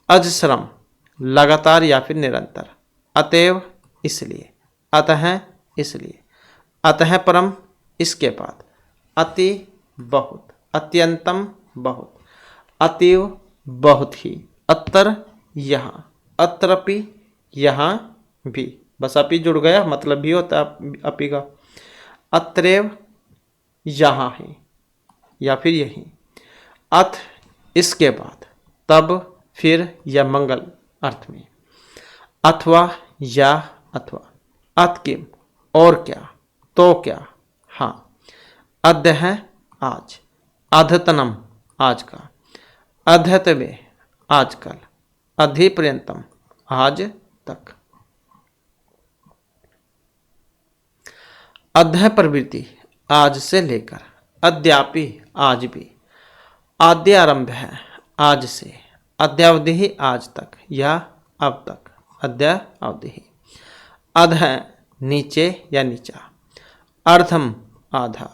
अजश्रम लगातार या फिर निरंतर, अतएव इसलिए, अतः इसलिए, अतः परम इसके बाद, अति बहुत, अत्यंतम बहुत, अतीव बहुत ही, अत्तर यहाँ, अत्रपि यहाँ भी, बस अपी जुड़ गया मतलब भी होता है अपी का, अत्रैव यहाँ है या फिर यही, अथ इसके बाद, तब फिर या मंगल अर्थ में, अथवा या अथवा, अत किम और क्या, तो क्या, हाँ, अद्य है आज, अद्यतनम आज का, अद्यतवे आजकल, अधिपर्यंतम आज तक, अध्याय प्रवृत्ति आज से लेकर, अद्यापि आज भी, आद्य आरंभ है आज से, अद्यावधि आज तक या अब तक, अद्यावधि, अध नीचे या नीचा, अर्धम आधा,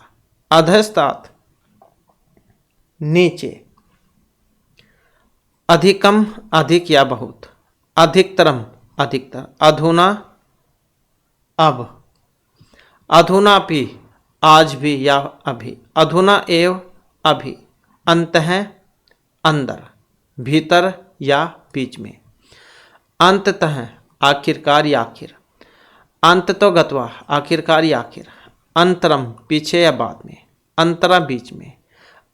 अधस्तात् नीचे, अधिकम अधिक या बहुत, अधिकतरम अधिकतर, अधुना अब, अधुनापि आज भी या अभी, अधुना एव अभी, अंतः अंदर, भीतर या बीच में, अंततः आखिरकार या आखिर, अंततो गत्वा आखिरकार या आखिर, अंतरम पीछे या बाद में, अंतरा बीच में,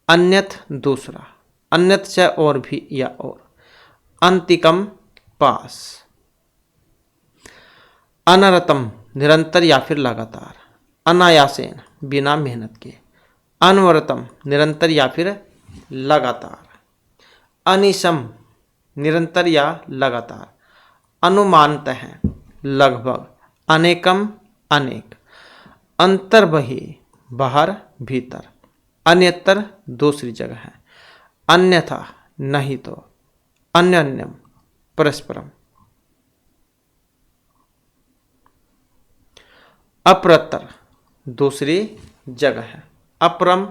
अन्यथ दूसरा, अन्यथ से और भी या और, अंतिकम पास, अनरतम निरंतर या फिर लगातार, अनायासेन बिना मेहनत के, अनवरतम निरंतर या फिर लगातार, अनिशम निरंतर या लगातार, अनुमानतः लगभग, अनेकम अनेक, अंतर्बहि बाहर भीतर, अन्यतर दूसरी जगह है, अन्यथा नहीं तो, अन्योन्यम परस्परम। अप्रतर दूसरी जगह है, अपरम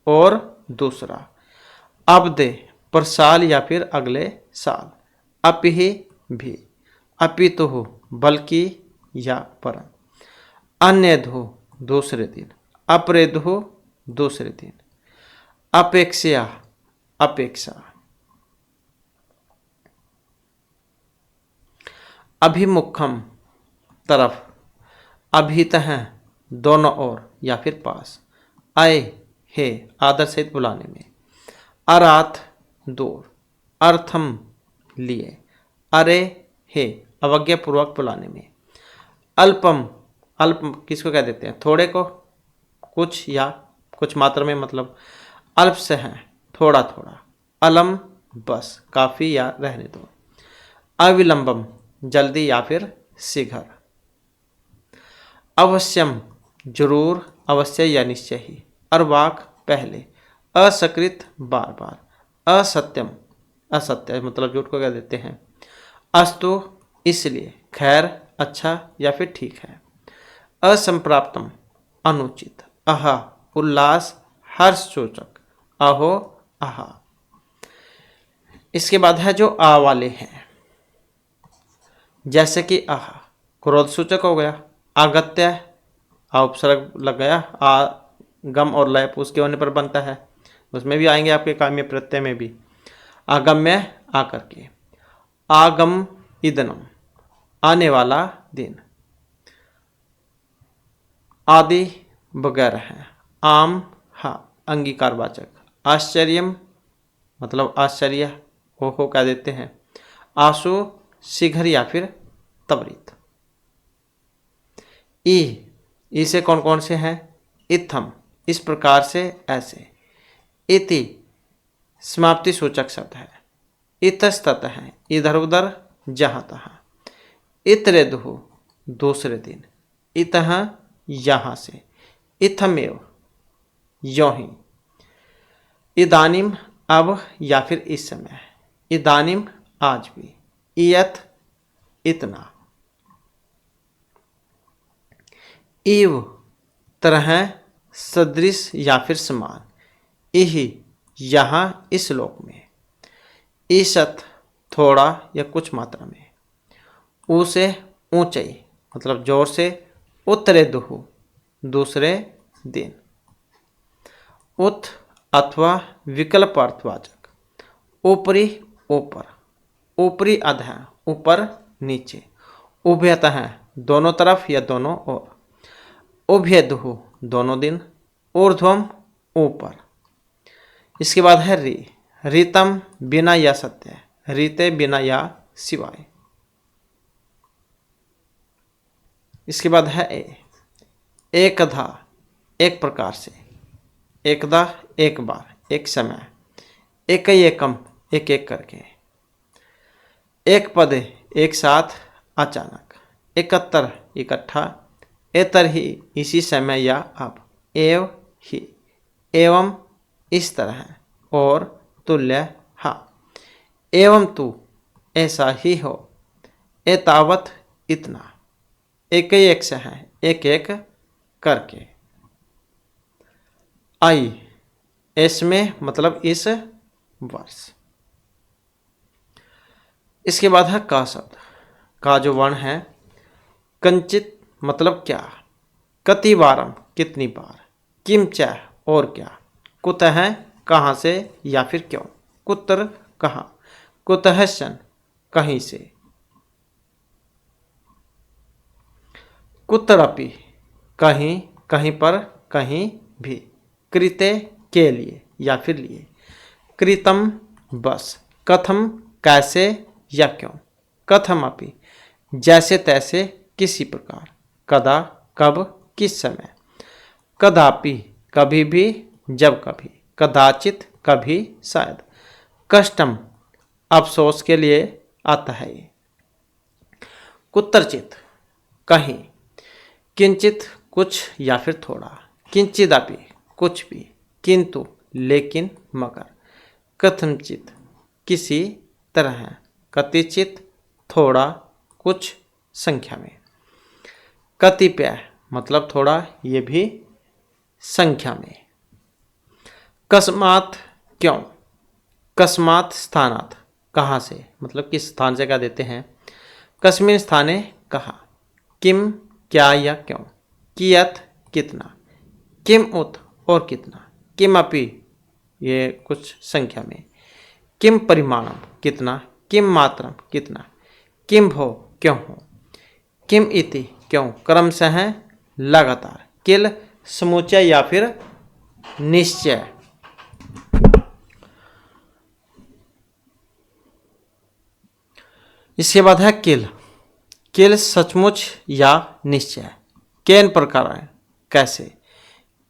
और दूसरा, अब्दे पर साल या फिर अगले साल, अपिहि भी, अपितुः बल्कि या परम, अन्यधु दूसरे दिन, अपरेधु दूसरे दिन, अपेक्षया अपेक्षा, अभिमुखम तरफ, अभितः दोनों ओर या फिर पास, आए हे आदर सहित बुलाने में, अरात दूर, अर्थम लिए, अरे हे अवज्ञा पूर्वक बुलाने में, अल्पम, अल्प किसको कह देते हैं, थोड़े को, कुछ या कुछ मात्रा में, मतलब अल्प से है थोड़ा थोड़ा, अलम बस काफी या रहने दो, अविलंबम जल्दी या फिर शीघ्र, अवश्यम जरूर, अवश्य या निश्चय ही, अर्वाक पहले, असकृत बार बार, असत्यम असत्य मतलब झूठ को कह देते हैं, अस्तु इसलिए, खैर अच्छा या फिर ठीक है, असंप्राप्तम अनुचित, अहा उल्लास हर्ष सूचक, अहो आहा। इसके बाद है जो आ वाले हैं, जैसे कि आहा क्रोध सूचक हो गया, आगत्य आ उपसर्ग लग गया, आ गम और लय उसके होने पर बनता है, उसमें भी आएंगे आपके काम्य प्रत्यय में भी, आगम्य आकर के, आगम इदनम आने वाला दिन, आदि वगैरह है, आम हा अंगीकारवाचक, आश्चर्यम मतलब आश्चर्य हो कह देते हैं, आशु शीघ्र या फिर त्वरित, ई से कौन कौन से हैं, इत्थम इस प्रकार से ऐसे, इति समाप्ति सूचक शब्द है, इतस्ततः है इधर उधर जहाँ तहाँ, इतरेदुः दूसरे दिन, इतः यहाँ से, इत्थमेव यों ही, इदानीम अब या फिर इस समय, इदानीम आज भी, इयत इतना, इव तरह सदृश या फिर समान, इहि यहाँ इस लोक में, ईशत थोड़ा या कुछ मात्रा में, ऊ से ऊंचाई मतलब जोर से, उत्तरे दुहु दूसरे दिन, उत अथवा विकल्प अर्थवाचक, ऊपरी ऊपर, ऊपरी अधः ऊपर नीचे, उभयतः दोनों तरफ या दोनों ओर, उभयदुहु दोनों दिन, ऊर्ध्वम ऊपर। इसके बाद है री, रीतम बिना या सत्य, रीते बिना या सिवाय। इसके बाद है ए, एकधा एक प्रकार से, एकदा एक बार, एक समय, एक एकम एक एक करके, एक पदे एक साथ अचानक, एकत्र इकट्ठा, एतर ही इसी समय या अब, एव ही एवं इस तरह, और तुल्य हा, एवं तू ऐसा ही हो, एतावत इतना, एक एक से है एक एक करके, आई इसमें मतलब इस वर्ष। इसके बाद है का शब्द, का जो वर्ण है, कंचित मतलब क्या, कतिवारम कितनी बार, किम च और क्या, कुतः कहाँ से या फिर क्यों, कुत्र कहाँ, कुतःशन कहीं से, कुत्रपि कहीं कहीं पर कहीं भी, कृते के लिए या फिर लिए, कृतम बस, कथम कैसे या क्यों, कथमपि जैसे तैसे किसी प्रकार, कदा कब किस समय, कदापि कभी भी जब कभी, कदाचित कभी शायद, कष्टम अफसोस के लिए आता है ये, कुत्रचित कहीं, किंचित कुछ या फिर थोड़ा, किंचिदपि कुछ भी, किंतु लेकिन मगर, कथनचित किसी तरह, कतिचित थोड़ा, कुछ संख्या में। कतिपय मतलब थोड़ा, ये भी संख्या में। कस्मात क्यों, कस्मात स्थानात कहाँ से, मतलब किस स्थान से क्या देते हैं। कस्मिन स्थाने कहाँ, किम क्या या क्यों, कियत कितना, किम उत और कितना, किम अपि ये कुछ संख्या में, किम परिमाणम कितना, किम मात्रम कितना, किम भो क्यों हो, किम इति क्यों, क्रमशः लगातार, किल समुच्चय या फिर निश्चय। इसके बाद है किल, किल सचमुच या निश्चय। केन प्रकार है कैसे,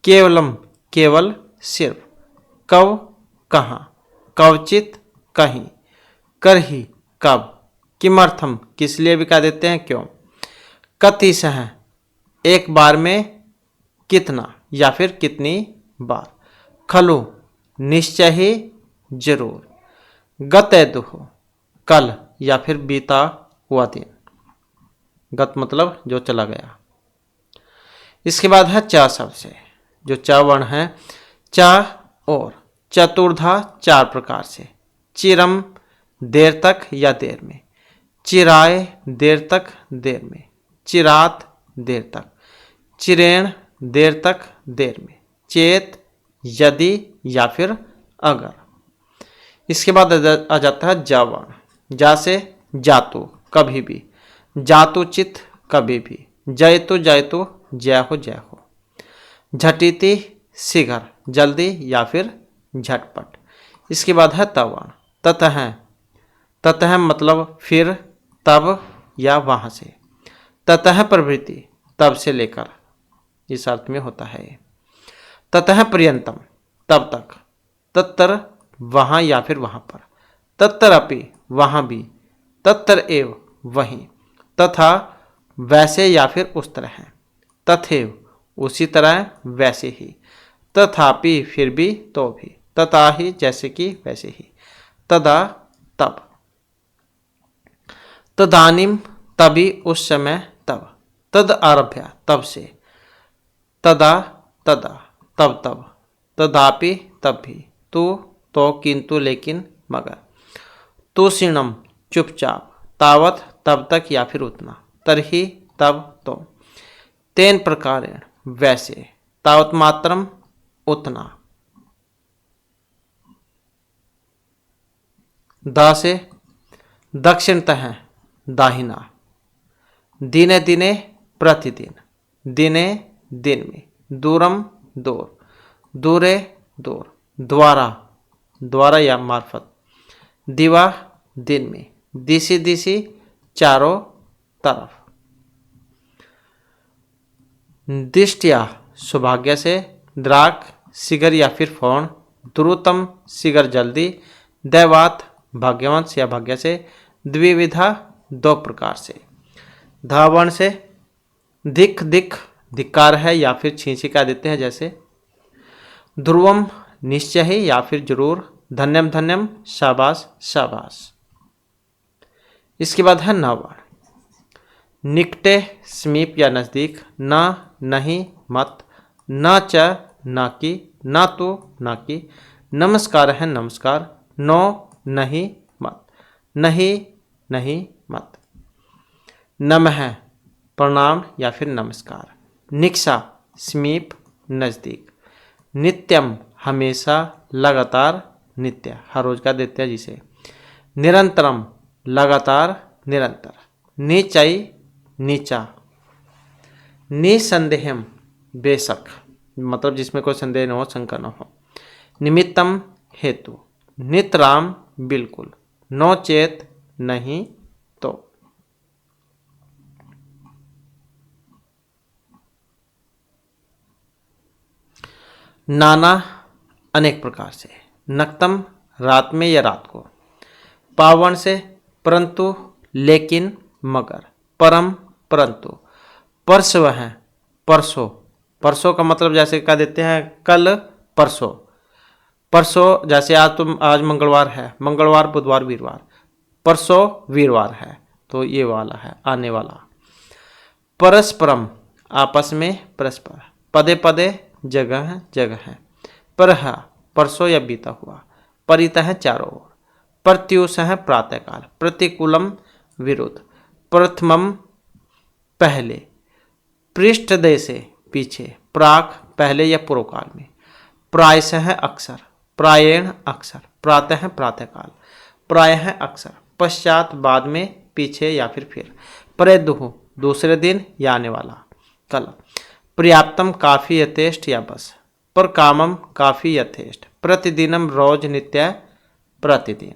केवलम केवल सिर्फ, कव कहाँ, कवचित कहीं, करही कब, किमर्थम किस लिए भी कह देते हैं क्यों, कतिशः एक बार में, कितना या फिर कितनी बार, खलु निश्चय ही जरूर, गते दुह कल या फिर बीता हुआ दिन, गत मतलब जो चला गया। इसके बाद है च शब्द से, जो च वर्ण है, च और चतुर्धा चार प्रकार से, चिरम देर तक या देर में, चिराए देर तक देर में, चिरात देर तक, चिरेण देर तक देर में, चेत यदि या फिर अगर। इसके बाद आ जाता है जा वर्ण, जा से जातु कभी भी, जातुचित कभी भी, जयतु जयतु जय हो जय हो, झटिति शीघ्र जल्दी या फिर झटपट। इसके बाद है तवर्ण, ततः, ततः मतलब फिर, तब या वहाँ से, ततः प्रवृत्ति तब से लेकर, इस अर्थ में होता है। ततः पर्यंतम तब तक, तत्तर वहाँ या फिर वहाँ पर, तत्तर अपि वहाँ भी, तत्तर एव वहीं, तथा वैसे या फिर उस तरह, तथैव उसी तरह वैसे ही, तथापि फिर भी तो भी, तथा ही जैसे कि वैसे ही, तदा तब, तदानीम तभी उस समय तब, तद आरभ्य तब से, तदा तदा तब तब, तदापि तब भी, तू तो किंतु लेकिन मगर, तुषिणम चुपचाप, तावत तब तक या फिर उतना, तरही तब तो, तेन प्रकारेण वैसे, तावत मात्रम उतना। दा से दक्षिणतः दाहिना, दिने दिने प्रतिदिन, दिने दिन में, दूरम दूर, दूरे दूर, द्वारा द्वारा या मार्फत, दिवा दिन में, दिशि दिशि चारों तरफ, दिष्टिया सौभाग्य से, द्राक शीघ्र या फिर फौरन, द्रुतम शीघ्र जल्दी, दैवात भाग्यवंश या भाग्य से, द्विविधा दो प्रकार से। धावण से दिख दिख धिक्कार है या फिर छींची का देते हैं, जैसे ध्रुवम निश्चय ही या फिर जरूर, धन्यम धन्यम शाबाश शाबाश। इसके बाद है नवर्ण, निकटे समीप या नज़दीक, न नहीं मत, न च न की, न तो न की, नमस्कार है नमस्कार, नो नहीं मत, नहीं नहीं मत, नमः प्रणाम या फिर नमस्कार, निक्षा समीप नज़दीक, नित्यम हमेशा लगातार, नित्य हर रोज का देते हैं जिसे, निरंतरम लगातार निरंतर, नीचाई नीचा, निसंदेहम बेशक मतलब जिसमें कोई संदेह न हो, शंका न हो, निमित्तम हेतु, नितराम बिल्कुल, नो चेत नहीं तो। नाना अनेक प्रकार से, नक्तम रात में या रात को, पावन से परंतु लेकिन मगर, परम परंतु, परसव है परसों, परसों का मतलब जैसे कह देते हैं कल परसों, परसों, जैसे आज मंगलवार है, मंगलवार बुधवार वीरवार, परसों वीरवार है, तो ये वाला है आने वाला। परस्परम आपस में, परस्पर। पदे पदे जगह जगह है। परहा परसों या बीता हुआ। परितः चारों ओर। प्रत्युष है प्रातःकाल। प्रतिकूलम विरुद्ध। प्रथमम पहले। पृष्ठ देशे पीछे। प्राक पहले या पूर्व काल में। प्रायशः अक्सर। प्रायेण अक्सर। प्रातः प्रातःकाल। प्रायः अक्सर। पश्चात बाद में, पीछे या फिर। प्रेदुः दूसरे दिन या आने वाला, कल। पर्याप्तम काफी यथेष्ट या बस। पर कामम काफी यथेष्ट। प्रतिदिनम रोज नित्य प्रतिदिन।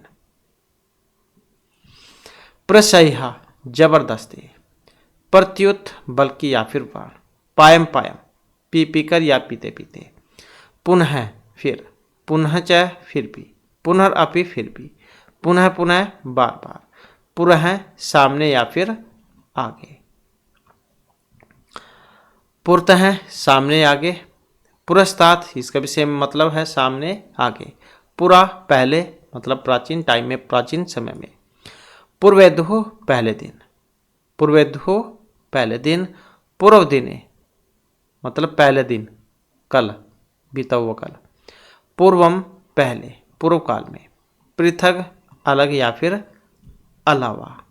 प्रसह्य जबरदस्ती। प्रत्युत बल्कि या फिर बार। पायम पायम पी पीकर या पीते पीते। पुनः फिर। पुनः च फिर भी। पुनरअपि फिर भी। पुनः पुनः बार बार। पुरः सामने या फिर आगे। पुरतः सामने आगे। पुरस्तात् इसका भी सेम मतलब है, सामने आगे। पुरा पहले, मतलब प्राचीन टाइम में, प्राचीन समय में। पूर्वेदुः पहले दिन। पूर्वेदुः पहले दिन। पूर्व दिने मतलब पहले दिन, कल, बीता हुआ कल। पूर्वम पहले, पूर्व काल में। पृथक अलग या फिर अलावा।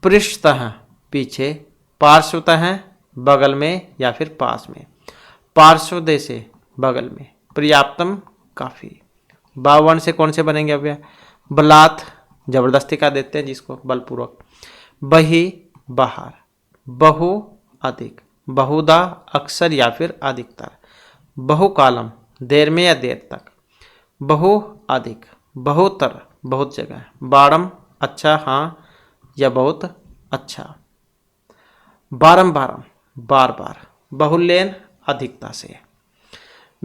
पृष्ठतः पीछे। पार्श्वतः बगल में या फिर पास में। पार्श्वदेशे से बगल में। पर्याप्तम काफी। बावन से कौन से बनेंगे अव्यय? बलात् जबरदस्ती का देते हैं जिसको, बलपूर्वक। बही बाहर। बहु अधिक। बहुधा अक्सर या फिर अधिकतर। बहुकालम देर में या देर तक। बहु अधिक। बहुतर बहुत जगह। बारम अच्छा हाँ या बहुत अच्छा। बारंबारम बार बार। बहुल्यन अधिकता से।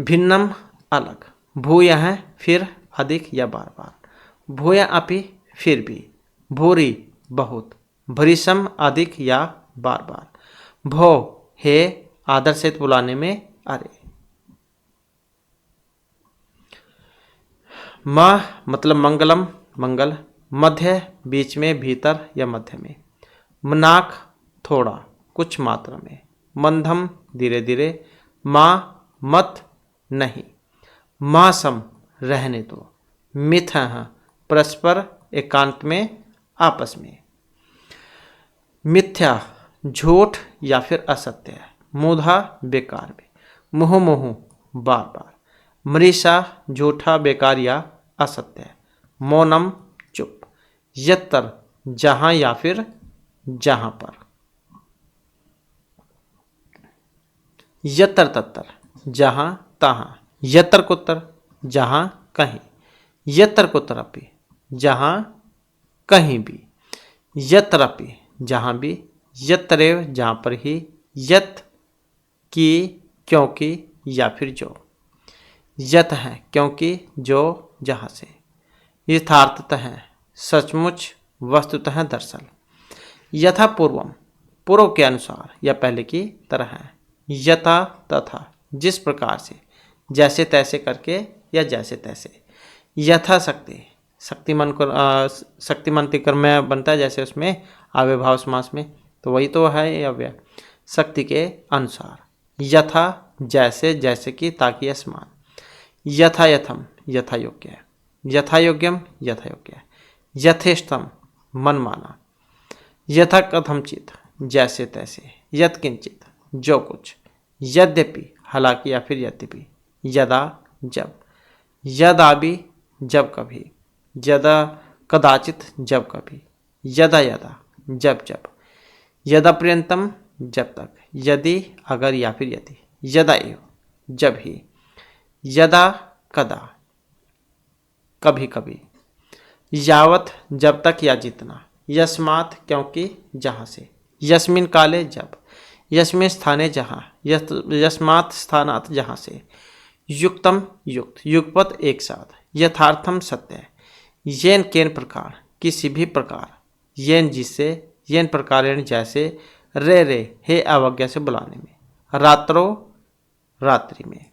भिन्नम अलग। भूयः फिर अधिक या बार बार। भूय अपि फिर भी। भूरि बहुत। भृशम अधिक या बार बार। भो हे आदर से बुलाने में अरे। म मतलब मंगलम मंगल। मध्य बीच में, भीतर या मध्य में। मनाक थोड़ा, कुछ मात्रा में। मंदम धीरे धीरे। माँ मत नहीं। मासम रहने दो। मिथः परस्पर एकांत में, आपस में। मिथ्या झूठ या फिर असत्य। मूढ़ा बेकार में। मुहु मुहु बार बार। मृषा झूठा बेकार या असत्य। मौनम चुप। यत्तर जहां या फिर जहां पर। यत्तर तत्तर जहां तहां। यत्तर कुत्तर जहां कहीं। यत्तर कुत्रपि जहां कहीं भी। यत्रपि जहां भी। यत्रेव जहां पर ही। यत की क्योंकि या फिर जो। यत है क्योंकि जो, जहां से। यथार्थतः सचमुच, वस्तुतः दरअसल। यथा पूर्वम पूर्व के अनुसार या पहले की तरह है। यथा तथा जिस प्रकार से, जैसे तैसे करके या जैसे तैसे। यथाशक्ति शक्तिमान को शक्तिमान क्रम में बनता है, जैसे उसमें अव्ययभाव समास में, तो वही तो है ये अव्यय। शक्ति के अनुसार। यथा जैसे, जैसे कि, ताकि, असमान। यथा यथम यथा योग्य। यथा योग्यम यथा योग्य। यथेष्टम मन माना। यथा कथमचित जैसे तैसे। यत किंचित जो कुछ। यद्यपि हालांकि या फिर यद्यपि। यदा जब। यदापि जब कभी। यदा कदाचित जब कभी। यदा यदा जब जब। यदा पर्यंतम जब तक। यदि अगर या फिर यदि। यदा एव जब ही। यदा कदा कभी कभी। यावत जब तक या जितना। यस्मात् क्योंकि, जहाँ से। यस्मिन काले जब। यस्मिन स्थाने जहाँ। यस्मात् स्थानात् जहाँ से। युक्तम युक्त। युगपत एक साथ। यथार्थम सत्य। येन केन प्रकार किसी भी प्रकार। येन जिससे। येन प्रकार जैसे। रे रे हे अवज्ञा से बुलाने में। रात्रो रात्रि में।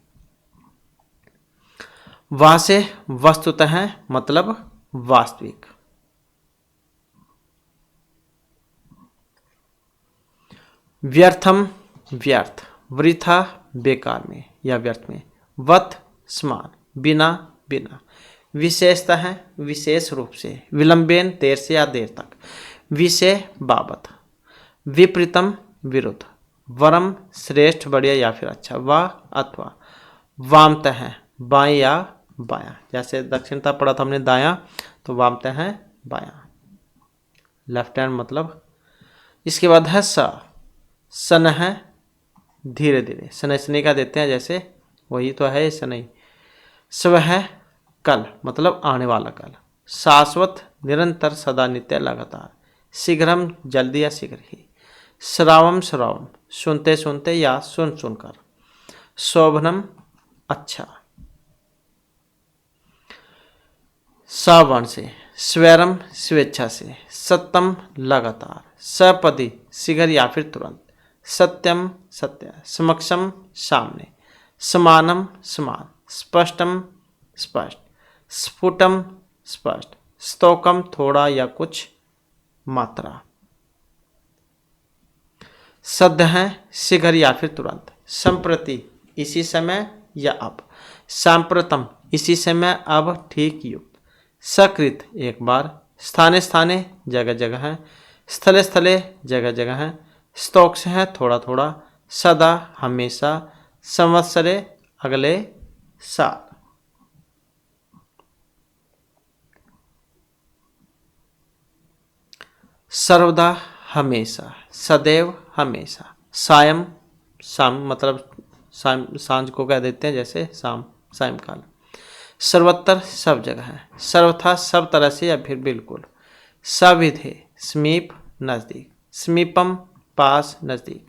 वह से वस्तुतः मतलब वास्तविक। व्यर्थम व्यर्थ, वृथा बेकार में या व्यर्थ में। वत समान, बिना बिना। विशेषतः विशेष रूप से। विलंबेन देर से या देर तक। विषय बाबत। विपरीतम विरुद्ध। वरम श्रेष्ठ बढ़िया या फिर अच्छा। व अथवा। वामतः बाएं या बायां, जैसे दक्षिणता पढ़ा था हमने दायां, तो वामतः बायां, लेफ्ट हैंड मतलब। इसके बाद है सन है धीरे धीरे, शनैश्नी का देते हैं जैसे, वही तो है शनै। स्व है कल मतलब आने वाला कल। शाश्वत निरंतर सदा नित्य लगातार। शीघ्रम जल्दी या शीघ्र ही। श्रावम श्रावम सुनते सुनते या सुन सुनकर। शोभनम अच्छा। सावर्ण से। स्वैरम स्वेच्छा से। सत्यम लगातार। सपदी शीघ्र या फिर तुरंत। सत्यम सत्य। समक्षम सामने। समानम समान। स्पष्टम स्पष्ट। स्फुटम स्पष्ट। स्तोकम थोड़ा या कुछ मात्रा। सद्य है शीघ्र या फिर तुरंत। संप्रति इसी समय या अब। सांप्रतम इसी समय अब ठीक युक्त। सकृत एक बार। स्थाने स्थाने जगह जगह है। स्थले स्थले जगह जगह है। स्तोक्ष है थोड़ा थोड़ा। सदा हमेशा। संवत्सरे अगले साल। सर्वदा हमेशा। सदैव हमेशा। सायं शाम मतलब सांझ को कह देते हैं जैसे शाम सायंकाल। सर्वत्र सब जगह है। सर्वथा सब तरह से या फिर बिल्कुल। सविधे समीप नज़दीक। समीपम पास नज़दीक।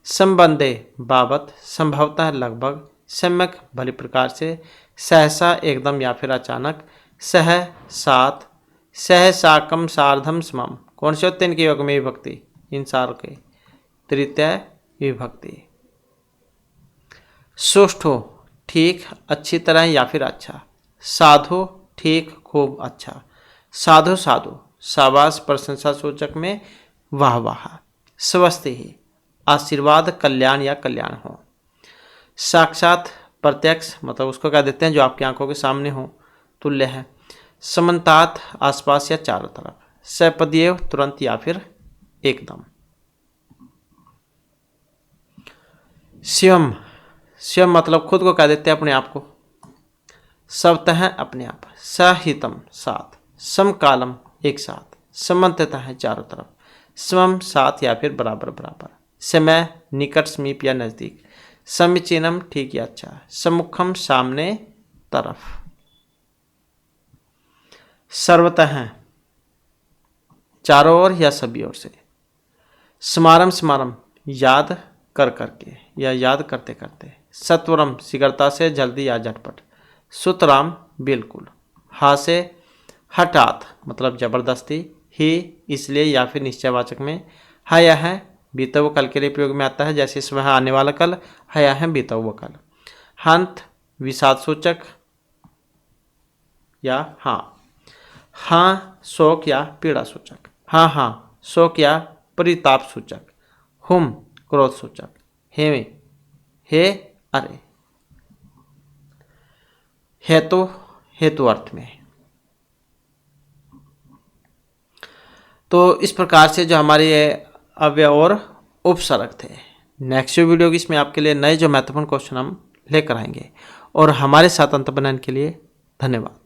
संबंधे बाबत। संभवतः लगभग। सम्यक भली प्रकार से। सहसा एकदम या फिर अचानक। सह साथ। सह साकम सार्धम समम। कौन से होते हैं इनके योग में विभक्ति? इन सार के तृतीय विभक्ति। सुष्ठु ठीक अच्छी तरह या फिर अच्छा। साधु ठीक खूब अच्छा। साधु साधु शाबाश प्रशंसा सूचक में वाह वाह। स्वस्ति ही आशीर्वाद कल्याण या कल्याण हो। साक्षात प्रत्यक्ष मतलब उसको कह देते हैं जो आपकी आंखों के सामने हो, तुल्य है। समन्तात आसपास या चारों तरफ। सपदीय तुरंत या फिर एकदम। स्वयं स्वयं मतलब खुद को कह देते हैं अपने आप को। स्वतः अपने आप। सहितम साथ। समकालम एक साथ। समन्ततः है चारों तरफ। समम साथ या फिर बराबर बराबर। समय निकट समीप या नजदीक। समीचीनम ठीक या अच्छा। सम्मुखम सामने तरफ। सर्वतः चारों ओर या सभी ओर से। स्मारम स्मारम याद कर करके या याद करते करते। सत्वरम शीघ्रता से जल्दी या झटपट। सुतराम बिल्कुल। हा से हठात मतलब जबरदस्ती। ही इसलिए या फिर निश्चयवाचक में। हया है बीता हुआ कल के लिए प्रयोग में आता है, जैसे इसमें आने वाला कल। हया है बीता हुआ कल। हंत विषाद सूचक या हाँ। हाँ शोक या पीड़ा सूचक। हाँ हाँ शोक या परिताप सूचक। हुम क्रोध सूचक। हे अरे। हेतु हेतु अर्थ में। तो इस प्रकार से जो हमारे अव्यय और उपसर्ग थे। नेक्स्ट वीडियो की इसमें आपके लिए नए जो महत्वपूर्ण क्वेश्चन हम लेकर आएंगे। और हमारे साथ अंत बनाने के लिए धन्यवाद।